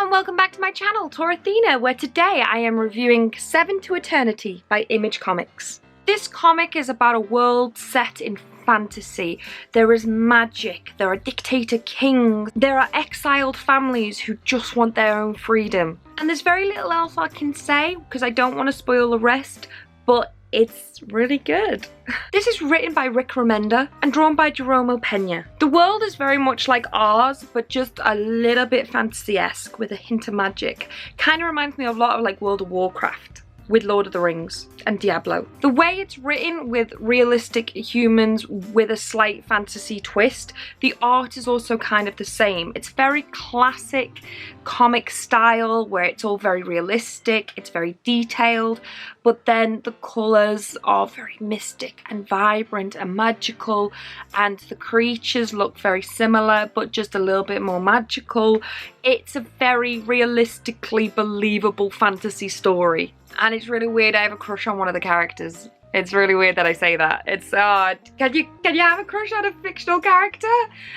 and welcome back to my channel, TorAthena, where today I am reviewing 7 to Eternity by Image Comics. This comic is about a world set in fantasy. There is magic, there are dictator kings, there are exiled families who just want their own freedom. And there's very little else I can say because I don't want to spoil the rest, but it's really good. This is written by Remender and drawn by Jerome Opena. The world is very much like ours, but just a little bit fantasy-esque with a hint of magic. Kind of reminds me of a lot of like World of Warcraft with Lord of the Rings and Diablo. The way it's written with realistic humans with a slight fantasy twist, the art is also kind of the same. It's very classic comic style where it's all very realistic, it's very detailed, but then the colours are very mystic and vibrant and magical, and the creatures look very similar but just a little bit more magical. It's a very realistically believable fantasy story. And it's really weird, I have a crush on one of the characters. It's really weird that I say that. It's can you have a crush on a fictional character?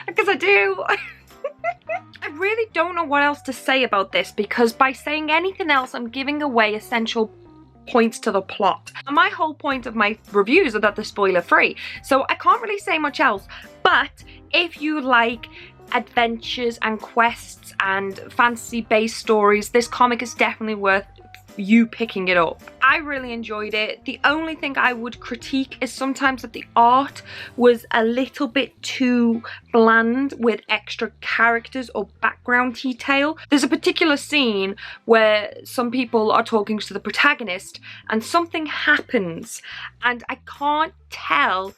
Because I do. I really don't know what else to say about this, because by saying anything else I'm giving away essential points to the plot. And my whole point of my reviews are that they're spoiler free, so I can't really say much else. But if you like adventures and quests and fantasy based stories, this comic is definitely worth you picking it up. I really enjoyed it. The only thing I would critique is sometimes that the art was a little bit too bland with extra characters or background detail. There's a particular scene where some people are talking to the protagonist and something happens and I can't tell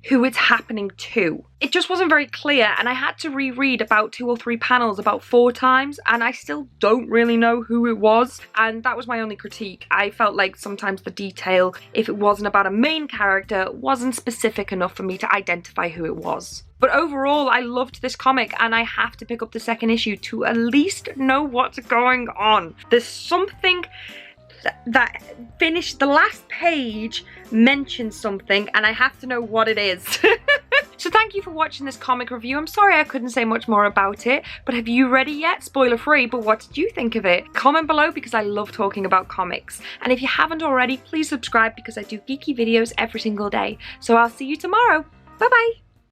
who it's happening to. It just wasn't very clear, and I had to reread about 2 or 3 panels about 4 times, and I still don't really know who it was, and that was my only critique. I felt like sometimes the detail, if it wasn't about a main character, wasn't specific enough for me to identify who it was. But overall, I loved this comic, and I have to pick up the second issue to at least know what's going on. There's something that finished, the last page mentions something and I have to know what it is. So thank you for watching this comic review. I'm sorry I couldn't say much more about it, but have you read it yet? Spoiler free, but what did you think of it? Comment below because I love talking about comics. And if you haven't already, please subscribe because I do geeky videos every single day. So I'll see you tomorrow. Bye bye.